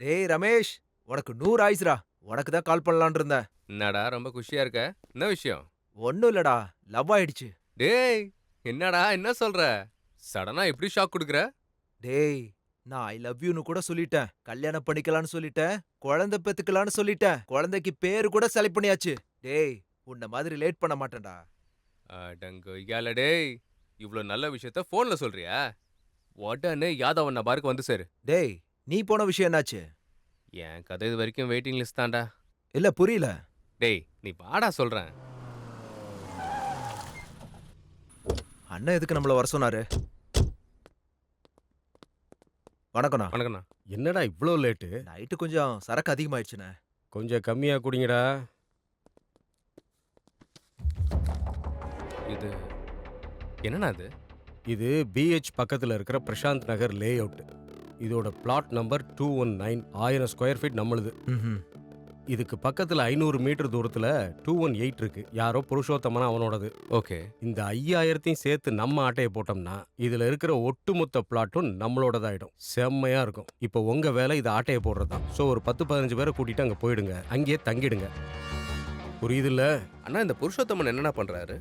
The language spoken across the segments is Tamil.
டேய் ரமேஷ், உனக்கு 100 ஆயுசுடா. உனக்கு தான் கால் பண்ணலாம்னு இருந்தேன். என்னடா ரொம்ப குஷியா இருக்க? என்ன விஷயம்? ஒண்ணும் இல்லடா, லவ் ஆயிடுச்சு. டேய்! என்னடா என்ன சொல்ற? சடனா இப்படி ஷாக் குடுக்குற? டேய், நான் ஐ லவ் யூன்னு கூட சொல்லிட்டேன். கல்யாணம் பண்ணிக்கலாம்னு சொல்லிட்டேன். குழந்தை பெத்துக்கலாம்னு சொல்லிட்டேன். குழந்தைக்கு பேரு கூட செலக்ட் பண்ணியாச்சு. டேய், உன்ன மாதிரி லேட் பண்ண மாட்டேன்டா. அடங்கொய்யால டேய்! இவ்ளோ நல்ல விஷயத்த ஃபோன்ல சொல்றியா? உடனே யாதவ் பாருக்கு வந்து சேரு. டேய், நீ போன விஷயம் என்னாச்சு? என் கதை இது வரைக்கும் வெயிட்டிங் லிஸ்ட் தான்டா. இல்ல புரியல. டேய்! நீ வாடா சொல்றேன். அண்ணன் எதுக்கு நம்மள வர சொன்னாரு? வணக்கம்ண்ணா. வணக்கண்ணா. என்னடா இவ்ளோ லேட்டு? நைட்டு கொஞ்சம் சரக்கு அதிகமாயிடுச்சுண்ணே. கொஞ்சம் கம்மியா குடிங்கடா. இது என்னண்ணா இது? இது பிஹெச் பக்கத்துல இருக்கிற பிரசாந்த் நகர் லே அவுட். இதோட பிளாட் நம்பர் 219 1000 ஸ்கொயர் ஃபீட் நம்மளுது. ம்ஹும். இதுக்கு பக்கத்துல 500 மீட்டர் தூரத்துல 218 இருக்கு. யாரோ புருஷோத்தமனா அவனோடது. ஓகே. இந்த 5000த்தையும் சேர்த்து நம்ம ஆட்டைய போட்டோம்னா இதுல இருக்கிற ஒட்டுமொத்த பிளாட்டும் நம்மளோடதாயிடும். செம்மையா இருக்கும். இப்போ உங்க வேலை இதை ஆட்டைய போடுறதுதான். ஸோ ஒரு 10-15 பேரை கூட்டிட்டு அங்க போயிடுங்க. அங்கேயே தங்கிடுங்க. புரியுதுல்ல? அண்ணா இந்த புருஷோத்தமன் என்னண்ணா பண்றாரு?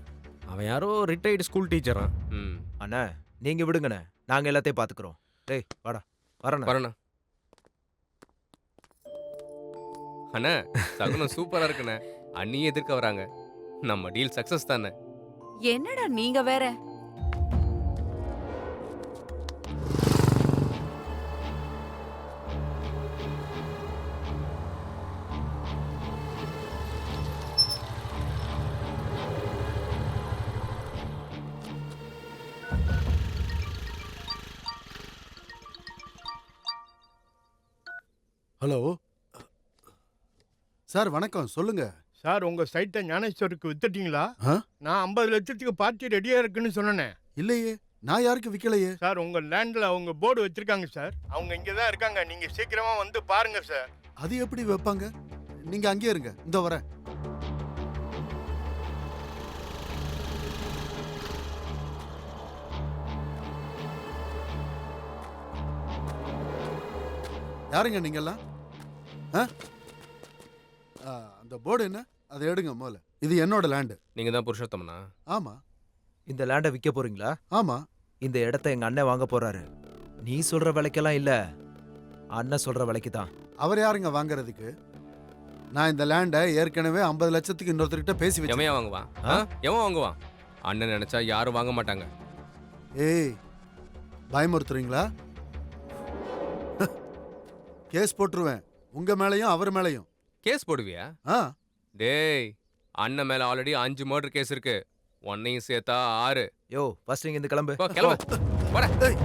அவன் யாரோ ரிட்டையர்டு ஸ்கூல் டீச்சரா. ம். அண்ணா, நீங்க விடுங்கண்ணே. நாங்க எல்லாத்தையும் பாத்துக்கிறோம். டேய், வாடா. வரேண்ணே. வரேண்ணா. அண்ணா சகுனம் சூப்பரா இருக்குண்ணே. அண்ணியே எதிர்க்க வராங்க. நம்ம டீல் சக்சஸ் தானே. என்னடா நீங்க வேற? ஹலோ சார், வணக்கம். சொல்லுங்க. சார் உங்க சைட்டை ஞானேஸ்வருக்கு வித்துட்டீங்களா? ஆ? நான் 50 லட்சத்துக்கு பார்ட்டி ரெடியா இருக்குன்னு சொன்னேனே. இல்லையே, நான் யாருக்கு விற்கலையே. சார் உங்க லேண்ட்ல அவங்க போர்டு வச்சிருக்காங்க சார். அவங்க இங்க தான் இருக்காங்க. நீங்க சீக்கிரமா வந்து பாருங்க சார். அது எப்படி வைப்பாங்க? நீங்க அங்கேயே இருங்க, இந்த வரேன். யாருங்க நீங்கெல்லாம்? ஆ? அந்த போர்டு என்ன? அதை எடுங்க முதல்ல. இது என்னோட லேண்டு. நீங்க தான் புருஷோத்தமனா? ஆமா. இந்த லேண்டை விற்க போறீங்களா? ஆமா. இந்த இடத்த எங்க அண்ணன் வாங்க போறாரு. நீ சொல்ற விலைக்கெல்லாம் இல்ல, அண்ணன் சொல்ற விலைக்கு தான். அவர் யாருங்க வாங்குறதுக்கு? நான் இந்த லேண்டை ஏற்கனவே 50 லட்சத்துக்கு இன்னொருத்தர்கிட்ட பேசி வச்சேன். எவன் வாங்குவான்? எவன் வாங்குவான்? அண்ணன் நினைச்சா யாரும் வாங்க மாட்டாங்க. ஏய், பயமுறுத்துறீங்களா? கேஸ் போட்டுருவேன், உங்க மேலயும் அவர் மேலயும். கேஸ் போடுவியா? ஆ, டேய், அண்ணன் மேல ஆல்ரெடி 5 மர்டர் கேஸ் இருக்கு. உன்னையும் சேர்த்தா 6. யோ, ஃபர்ஸ்ட் நீங்க இந்த கிளம்பு. போ, கிளம்பு. போடா. ஏய்,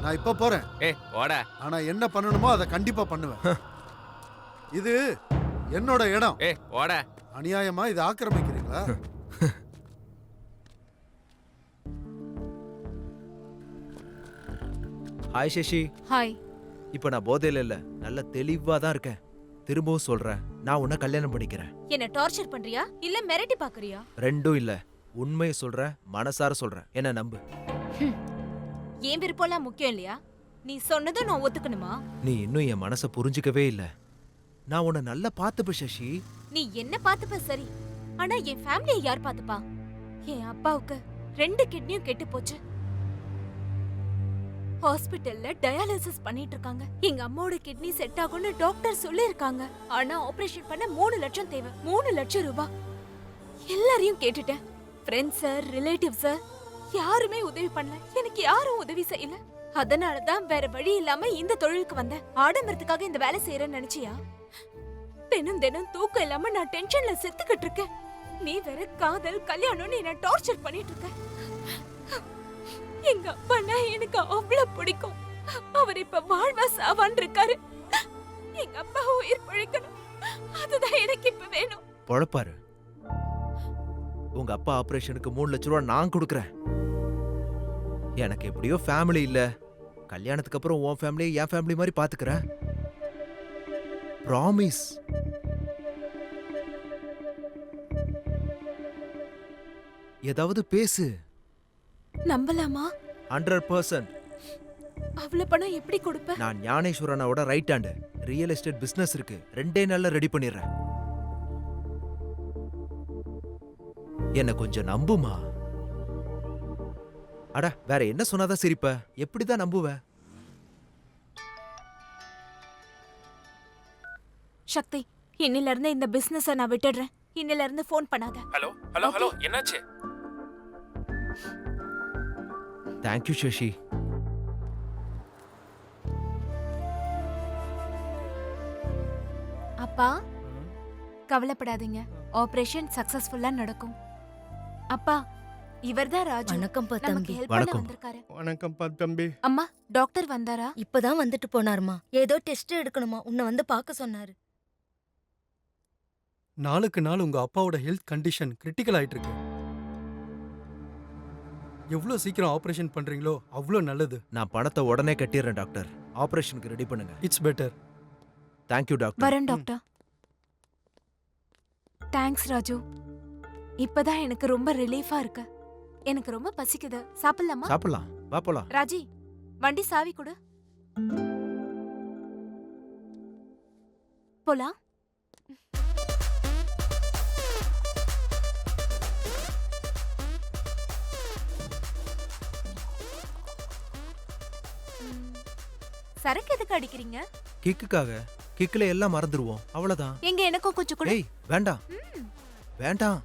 நான் இப்ப போறேன். ஏய், போடா. ஆனா என்ன பண்ணணுமோ அதை கண்டிப்பா பண்ணுவேன். இது என்னோட இடம். ஏய், போடா. அநியாயமா இதை ஆக்கிரமிக்கிறீங்களா? ஹாய் சசி. ஹாய். இப்ப நான் போதையில இல்ல, நல்ல தெளிவா தான் இருக்கேன். திரும்பவும் சொல்றேன், நான் உன்னை கல்யாணம் பண்ணிக்கிறேன். என்ன டார்ச்சர் பண்றியா இல்ல மிரட்டி பாக்குறியா? ரெண்டும் இல்ல, உண்மையை சொல்றேன், மனசார சொல்றேன். என்ன நம்பு. ஏன் விருப்பம்லாம் முக்கியம் இல்லையா? நீ சொன்னதும் நான் ஒத்துக்கணுமா? நீ இன்னும் என் மனசை புரிஞ்சுக்கவே இல்ல. நான் உன்னை நல்லா பார்த்துப்ப சசி. நீ என்ன பாத்துப்ப சரி, ஆனா என் ஃபேமிலியை யார் பாத்துப்பா? என் அப்பாவுக்கு 2 கிட்னியும் கெட்டு போச்சு. ஹாஸ்பிடல்ல டயாலிசிஸ் பண்ணிட்டு இருக்காங்க. எங்க அம்மாவோட கிட்னி செட் ஆகும்னு டாக்டர் சொல்லிருக்காங்க. ஆனா ஆபரேஷன் பண்ண 3 லட்சம் தேவை. 3 லட்சம் ரூபாய். எல்லாரையும் கேட்டுட்டேன். ஃப்ரெண்ட்ஸ், ரிலேட்டிவ்ஸ் யாருமே உதவி பண்ணல. எனக்கு யாரும் உதவி செய்யல. அதனாலதான் வேற வழி இல்லாம இந்த தொழிலுக்கு வந்தேன். ஆடம்பரத்துக்காக இந்த வேலை செய்யறேன்னு நினைச்சியா? தினம் தினம் தூக்கம் இல்லாம நான் டென்ஷன்ல செத்துக்கிட்டு இருக்கேன். நீ வேற காதல் கல்யாணம்னு என்ன டார்ச்சர் பண்ணிட்டு இருக்க. எங்க அப்பானா எனக்கு அவ்வளவு பிடிக்கும். அவர் இப்ப வாழ்வா சாவான் இருக்காரு. எங்க அப்பா உயிர் பிழைக்கணும், அதுதான் எனக்கு இப்ப வேணும். பொழப்பாரு. உங்க அப்பா ஆபரேஷனுக்கு 3 லட்சம் ரூபாய் நான் கொடுக்கறேன். எனக்கு எப்படியோ ஃபேமிலி இல்ல. கல்யாணத்துக்கு அப்புறம் உன் ஃபேமிலியை என் ஃபேமிலி மாதிரி பாத்துக்கிறேன். ப்ராமிஸ். ஏதாவது பேசு. நம்பலாமா? 100%. அவ்வளவு பணம் எப்படி கொடுப்ப? நான் ஞானேஸ்வரனோட right hand. Real estate business இருக்கு. 2 நாள்ல ரெடி பண்ணிடுறேன். என்ன கொஞ்சம் நம்புமா. அட வேற என்ன சொன்னாதான் சிரிப்ப? எப்படிதான் நம்புவ? சக்தி, இன்னில இருந்து இந்த பிசினஸ நான் விட்டுடுறேன். இன்னில இருந்து ஃபோன் பண்ணாத. Hello hello Okay. ஹலோ என்னாச்சு? தேங்க்யூ சசி. அப்பா, கவலைப்படாதீங்க. ஆபரேஷன் சக்சஸ்ஃபுல்லா நடக்கும். அப்பா, இவர்தான் ராஜு. வணக்கம் பா நமக்கு தம்பி. ஹெல்ப் பண்ண வணக்கம். வந்திருக்காரு. வணக்கம்ப்பா தம்பி. அம்மா, டாக்டர் வந்தாரா? இப்பதான் வந்துட்டு போனாருமா. ஏதோ டெஸ்ட் எடுக்கணுமா, உன்னை வந்து பார்க்க சொன்னாரு. நாளுக்கு நாள் உங்க அப்பாவோட ஹெல்த் கண்டிஷன் கிரிட்டிக்கல் ஆயிட்டு இருக்கு. எவ்வளோ சீக்கிரம் ஆபரேஷன் பண்றீங்களோ அவ்வளோ நல்லது. நான் பணத்தை உடனே கட்டிடுறேன் டாக்டர். ஆபரேஷனுக்கு ரெடி பண்ணுங்க. It's better. Thank you doctor. வரேன் டாக்டர். தேங்க்ஸ் ராஜு. இப்பதான் எனக்கு ரொம்ப ரிலீஃபா இருக்கு. எனக்கு ரொம்ப பசிக்குது. சாப்பிடலாமா? சாப்பிடலாம். வா போலாம். ராஜி, வண்டி சாவி கொடு. போலாம். சரக்கு எதுக்கு அடிக்கிறீங்க? கிக்குக்காக. கிக்குல எல்லாம் மறந்துருவோம். அவ்வளவுதான். எங்க எனக்கும் கொஞ்சம் கொடு. ஏய் வேண்டாம் வேண்டாம்.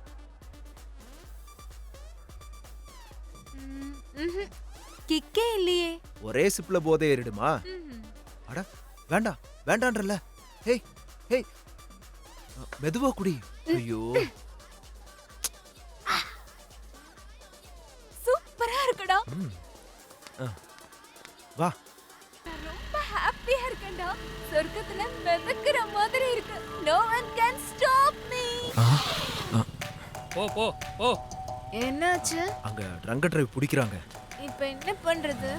கிக்கே இல்லையே. ஒரே சிப்ல போதே ஏறிடுமா? அட வேண்டாம் வேண்டான்றல. ஏய் ஏய் மெதுவா குடி. ஐயோ சூப்பரா இருக்குடா. ம். வா. ரொம்ப ஹாப்பியா இருக்கேன்டா. சொர்க்கத்துல மிதக்கிற மாதிரி இருக்கு. No one can stop me. போ போ போ. என்னாச்சு? அங்க ட்ரங்க் டிரைவ் பிடிக்கிறாங்க. இப்போ என்ன பண்றது?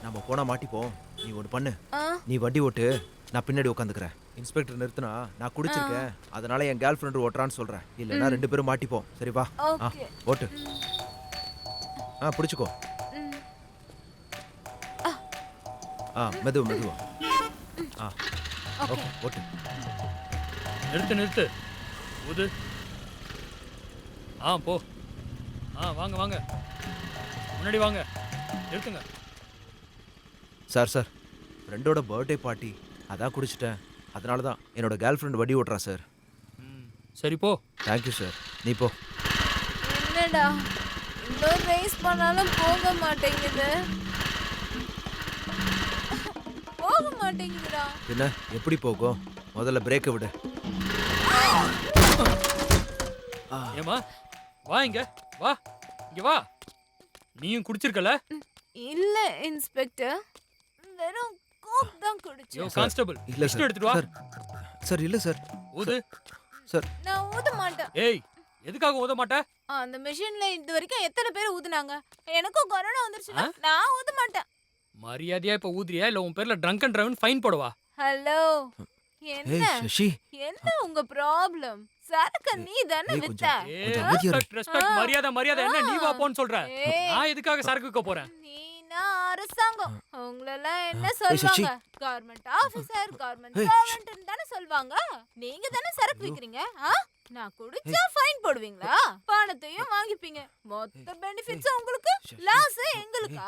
நம்ம போனா மாட்டிப்போம். நீ ஒன்று பண்ணு. ஆ, நீ வண்டி ஓட்டு, நான் பின்னாடி உட்காந்துக்கிறேன். இன்ஸ்பெக்டர் நிறுத்தினா நான் குடிச்சிருக்கேன், அதனால என் கேர்ள் ஃப்ரெண்டு ஓட்டுறான்னு சொல்றேன். இல்லைன்னா 2 பேரும் மாட்டிப்போம். சரி வா. ஓகே. ஓட்டு. பிடிச்சிக்கோ. ம். மெதுவா மெதுவா. ஓகே. ஓகே ஓட்டு. நிறுத்து நிறுத்து. ஊது. போ. வாங்க வாங்க. முன்னாடி வாங்க. நிறுத்துங்க. சார் சார், ஃப்ரெண்டோட பர்த்டே பார்ட்டி, அதான் குடிச்சிட்டேன். அதனால தான் என்னோட கேர்ள் ஃப்ரெண்ட் வண்டி ஓட்டுறா சார். சரி போ. Thank you sir. நீ போ. என்னடா இவ்வளோ ரேஸ் பண்ணாலும் போக மாட்டேங்குது. போக மாட்டேங்குதுடா. என்ன எப்படி போகும்? முதல்ல பிரேக்கை விடு. ஏமா வா இங்க வா. இங்க வா. நீயும் குடிச்சிருக்கல? இல்ல இன்ஸ்பெக்டர், வெறும் கோக் தான் குடிச்சேன். கான்ஸ்டபிள் இல்ல சார். எடுத்துட்டு வா. சார் சார் இல்ல சார். ஊது. சார் நான் ஊத மாட்டேன். ஏய் எதுக்காக ஊத மாட்ட? அந்த மிஷின்ல இது வரைக்கும் எத்தனை பேர் ஊதுனாங்க? எனக்கும் கொரோனா வந்துருச்சுன்னா நான் ஊத மாட்டேன். மரியாதையா இப்ப ஊதுறியா இல்ல உன் பேர்ல ட்ரங்க் அண்ட் டிரைவ் ஃபைன் போடவா? ஹலோ, என்ன ஏய் சசி. என்ன உங்க ப்ராப்ளம்? சரக்கு நீ தானே ஏய், வித்த. கொஞ்சம் அமைதியா இரு. ரெஸ்பெக்ட் மரியாதை மரியாதை என்ன நீ வா போன்னு சொல்ற? ஏய், நான் எதுக்காக சரக்கு விற்க போறேன்? நீனா அரசாங்கம். உங்களெல்லாம் என்ன ஏய், சசி. சொல்வாங்க? கவர்மெண்ட் ஆபீசர், கவர்மெண்ட் ஏய், சர்வெண்ட் தானே சொல்வாங்க. நீங்க தானே சரக்கு விக்கிறீங்க. நான் குடிச்சா ஃபைன் போடுவீங்களா? பணத்தையும் வாங்கிப்பீங்க. மொத்த பெனிஃபிட்ஸ் உங்களுக்கு, லாஸ் எங்களுக்கா?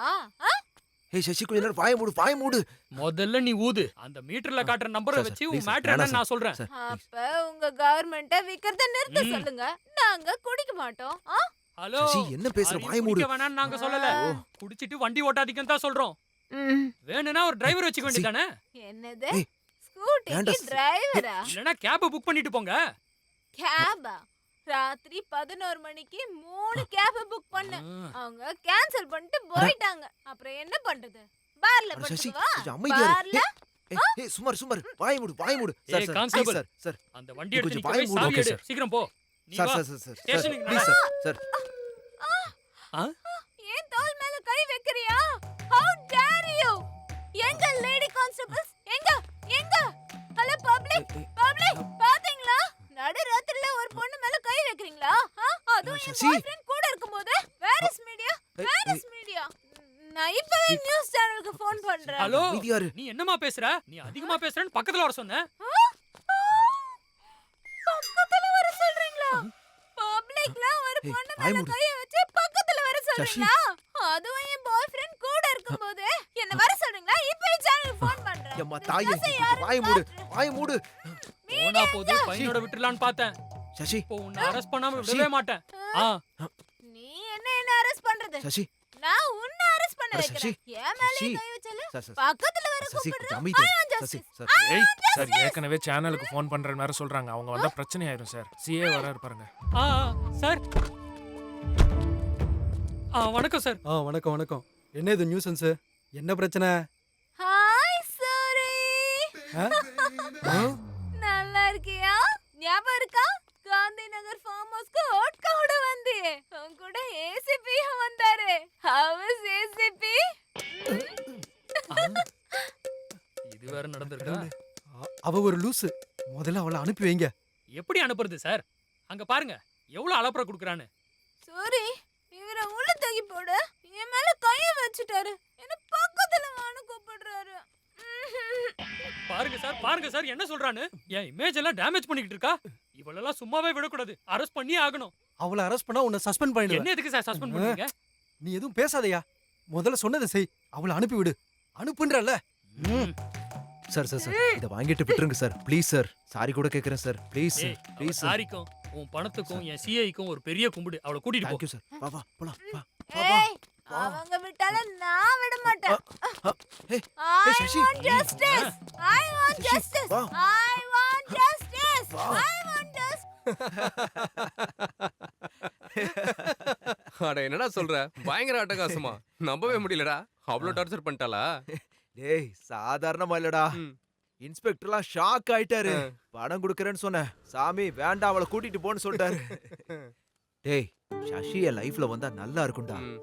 ஏய் சசி, கொஞ்ச நேரம் வாய மூடு, வாய மூடு. முதல்ல நீ ஊது. அந்த மீட்டர்ல காட்டுற நம்பரை சார், வச்சு please உன் சார், மேட்டர் வேணாம் என்னன்னு நான் சொல்றேன். Sir, please. அப்ப உங்க கவர்மெண்ட்ட விக்கிறத நிறுத்த ம். சொல்லுங்க. நாங்க குடிக்க மாட்டோம். ஹலோ சசி, என்ன பேசுற? அதையும் வாய மூடு. குடிக்க வேணாம்னு நாங்க சொல்லல. ஓ. குடிச்சிட்டு வண்டி ஓட்டாதீங்கன்னு தான் சொல்றோம். வேணும்னா ஒரு டிரைவர் வச்சுக்க சசி. வேண்டியதானே? என்னது? ஏய், ஸ்கூட்டிக்கு வேண்டாம். டிரைவரா? இல்லனா கேப் புக் பண்ணிட்டு போங்க. கேபா? ராத்திரி 11 மணிக்கு 3 கேப் புக் பண்ண. அவங்க கேன்சல் பண்ணிட்டு போயிட்டாங்க. அப்புறம் என்ன பண்றது? பார்ல அட சசி, படுவா. கொஞ்சம் அமைதியா இரு. பார்ல ஏய் சுமார் சுமார், வாய மூடு, வாய மூடு. சார் ஏய், sir, constable. please, sir sir. அந்த வண்டி நீ எடுத்து கொஞ்சம் நிக்க வாய போய் மூடு. சாவி ஓகே, எடு. சார். சீக்கிரம் போ. நீ சார் வா. சார் சார் சார் ஸ்டேஷனுக்கு ப்ளீஸ் சார் சார். ஏன் தோள் மேல கை வைக்கறியா? How dare you? எங்க லேடி கான்ஸ்டபிள்ஸ்? எங்க எங்க? ஹலோ பப்ளிக், பப்ளிக் பாத்தீங்களா? நடு ராத்திரில ஒரு பொண்ணு மேல கை வைக்கிறீங்களா? அதுவும் என் சசி. பாய்ஃப்ரெண்ட் கூட இருக்கும்போது. Where is media? Where is media? நான் இப்பவே நியூஸ் சேனலுக்கு ஃபோன் ஃபோன் பண்றேன். ஹலோ அமைதியாரு. நீ என்னமா பேசுற? நீ அதிகமா பேசுறன்னு பக்கத்துல வர சொன்ன. பக்கத்துல வர சொல்றீங்களா? பப்ளிக்ல ஒரு ஏய், பொண்ணு வாய் மேல மூடு. கைய வச்சு பக்கத்துல வர சொல்றீங்களா? அதுவும் என் பாய் ஃப்ரெண்ட் கூட இருக்கும்போது என்ன வர சொல்றீங்களா? இப்போ சேனலுக்கு ஃபோன் பண்றேன். எம்மா தாயே, வாய மூடு, வாய மூடு. போனா போது பையனோட விட்டுறலான்னு பார்த்தேன். சசி, இப்போ உன்னை அரெஸ்ட் பண்ணாம சசி. விடவே மாட்டேன். ஆ நீ என்ன அரெஸ்ட் பண்றது? சசி, நான் உன்னை அரெஸ்ட் பண்ண அட வைக்கிறேன். சசி, என் மேலே சசி. கை வச்சல சார், சார், பக்கத்துல வர சசி, கூப்பிடுற. கொஞ்சம் அமைதி. I want Sasi, justice. Sir. ஏய் சார் ஏற்கனவே சேனலுக்கு ஃபோன் பண்றேன்னு வேற சொல்றாங்க. அவங்க வந்தா பிரச்சனை ஆயிரும் சார். சிஏ வர இருப்பாருங்க. ஆ சார். வணக்கம் சார். வணக்கம் வணக்கம். என்ன இது நியூசன்ஸ்? என்ன பிரச்சனை? ஹாய் சூரி. ஆ? ஆ? நல்லா இருக்கியா? ஞாபகம் இருக்கா? காந்தி நகர் ஃபார்ம் ஹவுஸ்க்கு ஓட்காவோட வந்தியே. உன் கூட ஏசிபி வந்தாரு. How is ACP? இது வேற நடந்திருக்கா? அவ ஒரு லூசு. முதல்ல அவளை அனுப்பி வைங்க. எப்படி அனுப்புறது சார்? அங்க பாருங்க எவ்வளவு அலப்பற குடுக்குறான்னு. சூரி, இவரை உள்ள தூக்கி போடு. என் மேல கைய வச்சுட்டாரு. என்ன பக்கத்துல வான்னு கூப்பிடுறாரு. பாருங்க சார் என்ன சொல்றான்னு. என் இமேஜ் எல்லாம் டேமேஜ் பண்ணிக்கிட்டு இருக்கா. இவளெல்லாம் சும்மாவே விடக்கூடாது. அரெஸ்ட் பண்ணி ஆகணும். அவளை அரெஸ்ட் பண்ணா உன்னை சஸ்பெண்ட் பண்ணிடுவேன். என்ன எதுக்கு சார் சஸ்பெண்ட் பண்றீங்க? நீ எதுவும் பேசாதயா. முதல்ல சொன்னதை செய். அவளை அனுப்பி விடு. அனுப்புன்றல்ல. சார் சார் சார் இதை வாங்கிட்டு விட்டுருங்க சார். Please sir. சாரி கூட கேட்குறேன் சார். ப்ளீஸ் ஏய், சார், ப்ளீஸ் சார். சாரிக்கும் உன் பணத்துக்கும் என் சிஐக்கும் ஒரு பெரிய கும்பிடு. அவளை கூட்டிட்டு போ. Thank you sir. வா வா போலாம். வா வா வா. ஏய், அவங்க விட்டால நான் விட மாட்டேன். ஏய், I ஏய், Sasi. want justice. I want Sasi, justice. வா. I want justice. வா. I want justice. அட என்னடா சொல்ற? பயங்கர அட்டகாசமா. நம்பவே முடியலடா. அவ்வளோ டார்ச்சர் பண்ணிட்டாளா? டேய் சாதாரணமா இல்லடா. ம். இன்ஸ்பெக்டர்லாம் ஷாக் ஆயிட்டாரு. பணம் கொடுக்கறேன்னு சொன்னேன். சாமி வேண்டாம் அவளை கூட்டிட்டு போன்னு சொல்லிட்டாரு. டேய் சசி என் லைஃப்ல வந்தா நல்லா இருக்கும்டா. ம்.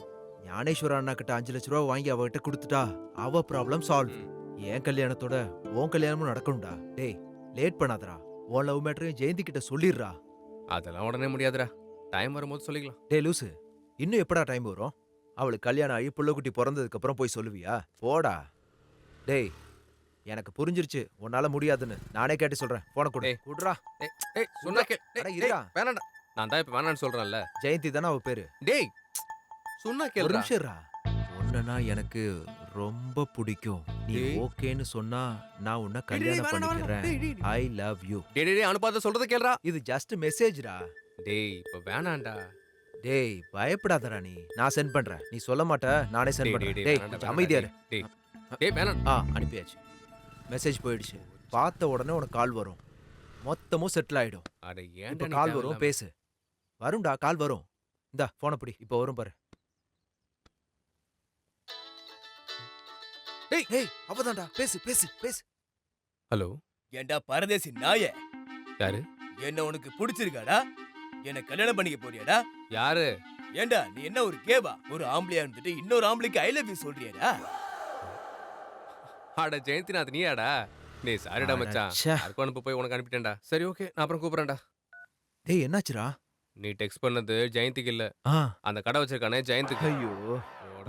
ஞானேஸ்வர அண்ணா கிட்ட 5 லட்ச ரூபா வாங்கி அவகிட்ட கொடுத்துட்டா அவ ப்ராப்ளம் சால்வ். ம். என் கல்யாணத்தோட உன் கல்யாணமும் நடக்கும்டா. டேய் லேட் பண்ணாதடா. உன் லவ் மேட்டரையும் ஜெயந்தி கிட்ட சொல்லிடுறா. அதெல்லாம் உடனே முடியாதுடா. டைம் வரும்போது சொல்லிக்கலாம். டேய் லூசு, இன்னும் எப்படா டைம் வரும்? அவளுக்கு கல்யாணம் ஆகி புள்ளக்குட்டி பிறந்ததுக்கு அப்புறம் போய் சொல்லுவியா? போடா. டேய் எனக்கு புரிஞ்சிருச்சு உன்னால முடியாதுன்னு. நானே கேட்டு சொல்றேன். போன கொடு. டேய். குடுறா. ஏய் சொன்னா கே. அட, டேய், இருடா. வேணாம்டா. நான் தான் இப்ப வேணாம்னு சொல்றேன்ல. ஜெயந்தி தானே அவ பேரு. டேய் சொன்னா ஒரு கேளுடா. நிமிஷம் இருடா. உன்னனா எனக்கு ரொம்ப பிடிக்கும். நீ டேய். ஓகேன்னு சொன்னா நான் உன்னை டேய், டேய், கல்யாணம் வேணாம், வேணாம். பண்ணிக்கிறேன். டேய், டேய், டேய். I love you. டேய் டேய் அனுப்பாத சொல்றத கேளுடா. இது ஜஸ்ட் மெசேஜ்டா. டேய் இப்ப வேணாம்டா. டேய் பயப்படாதடா நீ. நான் சென்ட் பண்றேன். நீ சொல்ல மாட்ட, நானே சென்ட் டேய் பண்றேன். டேய் டேய் வேணாம்டா, கொஞ்சம் அமைதியா இரு. டேய் டேய் வேணாம். அனுப்பியாச்சு. மெசேஜ் போயிடுச்சு. பார்த்த உடனே உனக்கு கால் வரும். மொத்தமும் செட்டில் ஆயிடும். அட இப்ப ஏன்டா நீ கால் வரும், தேவையில்லாம- பேசு. வரும்டா கால் வரும். இந்தா போன பிடி. இப்போ வரும் பாரு. டேய் டேய் அவதான்டா. பேசு பேசு பேசு. ஹலோ ஏண்டா பரதேசி நாயே, யாரு? என்ன உனக்கு பிடிச்சிருக்காடா? என்ன கல்யாணம் பண்ணிக்க போறியாடா? யாரு? ஏண்டா நீ என்ன ஒரு கேவா? ஒரு ஆம்பளையா இருந்துட்டு இன்னொரு ஆம்பளைக்கு ஐ லவ் யூ சொல்றியாடா? அட ஜெயந்திநாத் நீயாடா? டேய் சாரிடா மச்சான். ச்சே. யாருக்கும் அனுப்ப போய் உனக்கு அனுப்பிட்டேன்டா. சரி ஓகே நான் அப்புறம் கூப்பிடுறேன்டா. டேய் என்னாச்சுடா? நீ டெக்ஸ்ட் பண்ணது ஜெயந்திக்கு இல்ல. ஆ அந்த கடை வச்சிருக்கானே ஜெயந்துக்கு. ஐயோ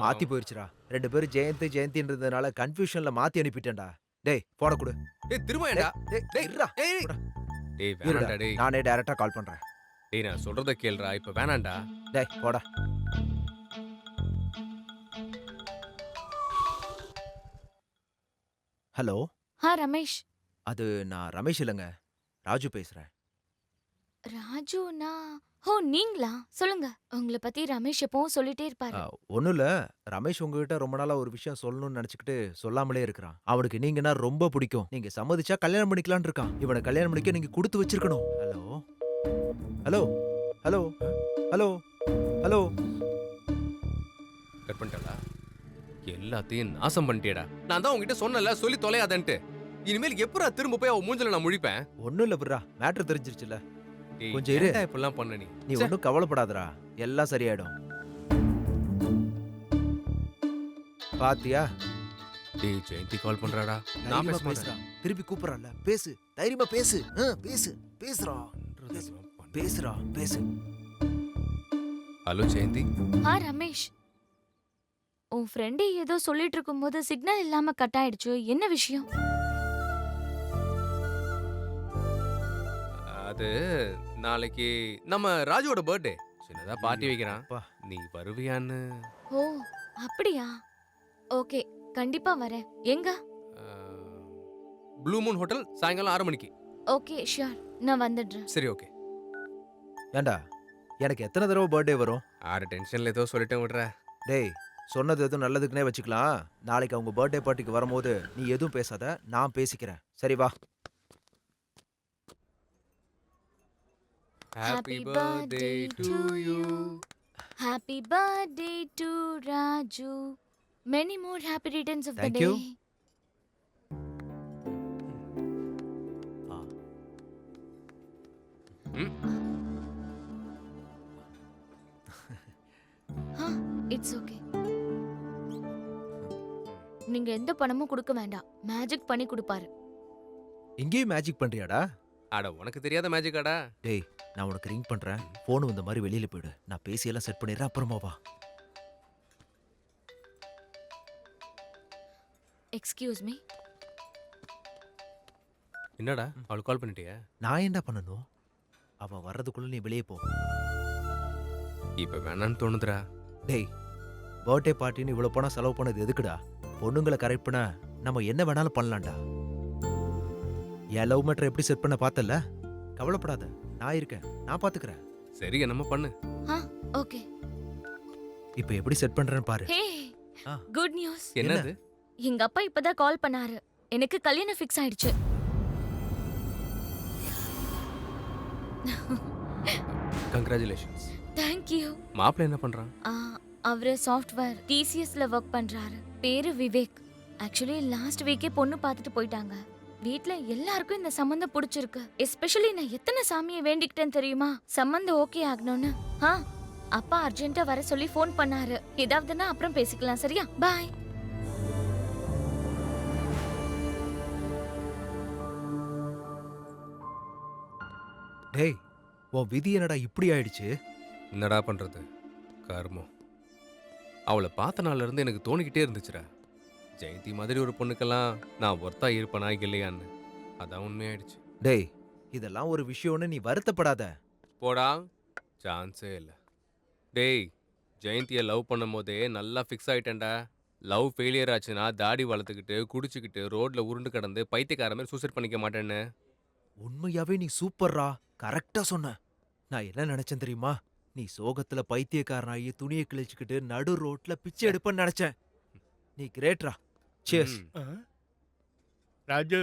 மாத்தி போயிருச்சுடா. 2 பேரும் ஜெயந்தி ஜெயந்தின்றதுனால கன்ஃபியூஷன்ல மாத்தி அனுப்பிட்டேன்டா. டேய் போன கொடு. டேய் திரும்ப ஏன்டா? டேய் டேய் இருடா. டேய் போடா. டேய் இருடா. வேணாம்டா டேய். நானே டைரக்டா கால் பண்றேன். டேய் நான் சொல்றத கேளுடா. இப்ப வேணாம்டா. டேய் போடா. ஹலோ, ரமேஷ். அது நான் ரமேஷ் இல்லைங்க, ராஜு பேசுறேன். ராஜுனா? ஓ நீங்களா? சொல்லுங்க. உங்களை பத்தி ரமேஷ் எப்பவும் சொல்லிட்டே இருப்பாரு. ஒன்றும் இல்லை, ரமேஷ் உங்ககிட்ட ரொம்ப நாளா ஒரு விஷயம் சொல்லணும்னு நினச்சிக்கிட்டு சொல்லாமலே இருக்கிறான். அவனுக்கு நீங்கன்னா ரொம்ப பிடிக்கும். நீங்க சம்மதிச்சா கல்யாணம் பண்ணிக்கலான்னு இருக்கான். இவனை கல்யாணம் பண்ணிக்க நீங்க கொடுத்து வச்சிருக்கணும். Hello hello hello hello hello. Cut பண்ணிட்டடா. எல்லாத்தையும் நாசம் பண்ணிட்டியடா. நான் தான் உன்கிட்ட சொன்னல சொல்லி தொலையாதன்ட்டு. இனிமேல் எப்பறா திரும்ப போய் அவ மூஞ்சில நான் முழிப்பேன்? ஒன்றும் இல்லை பிர்ரா, மேட்ரு தெரிஞ்சிருச்சுல. டேய், கொஞ்சம் இரு. ஏன்டா இப்படிலாம் பண்ண நீ? நீ ஒன்றும் கவலைப்படாதடா, எல்லாம் சரியாயிடும். பாத்தியா? டேய் ஜெயந்தி கால் பண்றாடா. நான் தைரியமா பேச பேசுறா. மாட்டேன். திருப்பி கூப்பிடறான்ல, பேசு. தைரியமா பேசு. பேசு பேசுறா. பேசுறா பேசு. ஹலோ ஜெயந்தி. ரமேஷ், உன் ஃப்ரெண்டு ஏதோ சொல்லிட்டு இருக்கும்போது சிக்னல் இல்லாம கட் ஆயிடுச்சு. என்ன விஷயம்? அது நாளைக்கு நம்ம ராஜுவோட பர்த்டே. சின்னதா பார்ட்டி வைக்கிறான். அப்பா. நீ வருவியான்னு? ஓ, அப்படியா? ஓகே, கண்டிப்பா வரேன். எங்க? ப்ளூ மூன் ஹோட்டல் சாயங்காலம் 6 மணிக்கு. Okay, sure. நான் வந்துடுறேன். சரி, ஓகே. ஏண்டா எனக்கு எத்தனை தடவை பர்த்டே வரும்? ஆறு டென்ஷன்ல ஏதோ சொல்லிட்டேன் விடுற. டேய் சொன்னது எதுவும் நல்லதுக்குனே வச்சுக்கலாம். நாளைக்கு அவங்க பர்த்டே பார்ட்டிக்கு வரும்போது நீ எதுவும் பேசாத, நான் பேசிக்கிறேன். சரி வா. Happy birthday to you. Happy birthday to Raju. Many more happy returns of Thank the you. day. It's okay. நீங்க எந்த பணமும் கொடுக்க வேண்டாம். மேஜிக் பண்ணி கொடுப்பாரு. இங்கேயும் மேஜிக் பண்றியாடா? அட உனக்கு தெரியாத மேஜிக்காடா? டேய் நான் உனக்கு ரிங் பண்றேன். போன் வந்த மாதிரி வெளியில போயிடு. நான் பேசியெல்லாம் செட் பண்ணிடுறேன். அப்புறமா வா. Excuse me. என்னடா அவளுக்கு கால் பண்ணிட்டியா? நான் என்ன பண்ணணும்? அவ வர்றதுக்குள்ள நீ வெளியே போ. இப்ப வேணான்னு தோணுதுடா. டேய் பர்த்டே பார்ட்டின்னு இவ்வளவு பணம் செலவு பண்ணது எதுக்குடா? பொண்ணுங்களை கரெக்ட் பண்ண நம்ம என்ன வேணாலும் பண்ணலாம்டா. என் லவ் மேட்டர் எப்படி செட் பண்ண பார்த்தல? கவலைப்படாத, நான் இருக்கேன். நான் பாத்துக்கிறேன். சரி, என்னமோ பண்ணு. ஓகே. இப்போ எப்படி செட் பண்றேன்னு பாரு. Hey, ah. Good news. என்னது? எங்க அப்பா இப்பதான் கால் பண்ணாரு. எனக்கு கல்யாணம் ஃபிக்ஸ் ஆயிடுச்சு. கங்க்ராச்சுலேஷன்ஸ். Thank you. மாப்பிள்ளை என்ன பண்றான்? அவரு சாஃப்ட்வேர் டிசிஎஸ்ல ஒர்க் பண்றாரு. பேரு விவேக். ஆக்சுவலி லாஸ்ட் வீக்கே பொண்ணு பார்த்துட்டு போயிட்டாங்க. வீட்ல எல்லாருக்கும் இந்த சம்பந்தம் பிடிச்சிருக்கு. எஸ்பெஷலி நான் எத்தனை சாமியை வேண்டிக்கிட்டேன்னு தெரியுமா சம்பந்தம் ஓகே ஆகணும்னு. அப்பா அர்ஜென்ட்டா வர சொல்லி ஃபோன் பண்ணாரு. ஏதாவதுன்னா அப்புறம் பேசிக்கலாம், சரியா? பாய். டேய் உன் விதி என்னடா இப்படி ஆயிடுச்சு? என்னடா பண்றது? கர்மம். அவளை பார்த்த நாள்ல இருந்து எனக்கு தோணிக்கிட்டே இருந்துச்சுடா. ஜெயந்தி மாதிரி ஒரு பொண்ணுக்கெல்லாம் நான் ஒர்த்தா இருப்பனா இல்லையான்னு. அதான் உண்மையாயிடுச்சு. டேய் இதெல்லாம் ஒரு விஷயம்னு நீ வருத்தப்படாத. போடா, சான்ஸே இல்லை. டேய் ஜெயந்தியை லவ் பண்ணும் போதே நல்லா ஃபிக்ஸ் ஆயிட்டேன்டா. லவ் ஃபெயிலியர் ஆச்சுன்னா தாடி வளர்த்துக்கிட்டு குடிச்சுக்கிட்டு ரோட்ல உருண்டு கிடந்து பைத்தியக்கார மாதிரி சூசைட் பண்ணிக்க மாட்டேன்னு. உண்மையாவே நீ சூப்பர்ரா. கரெக்டா சொன்ன. நான் என்ன நினைச்சேன் தெரியுமா? நீ சோகத்துல பைத்தியக்காரனாகி துணியை கிழிச்சுக்கிட்டு நடு ரோட்ல பிச்சை எடுப்பன்னு நினைச்சேன். நீ கிரேட்ரா. சியர்ஸ். ராஜு,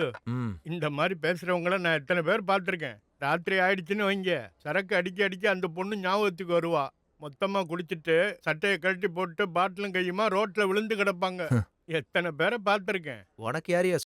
இந்த மாதிரி பேசுறவங்கள நான் எத்தனை பேர் பார்த்துருக்கேன். ராத்திரி ஆயிடுச்சுன்னு வைங்க, சரக்கு அடிக்க அடிக்க அந்த பொண்ணு ஞாபகத்துக்கு வருவா. மொத்தமா குடிச்சிட்டு சட்டையை கழட்டி போட்டு பாட்டிலும் கையுமா ரோட்ல விழுந்து கிடப்பாங்க. எத்தனை பேரை பார்த்துருக்கேன். உனக்கு யாரையா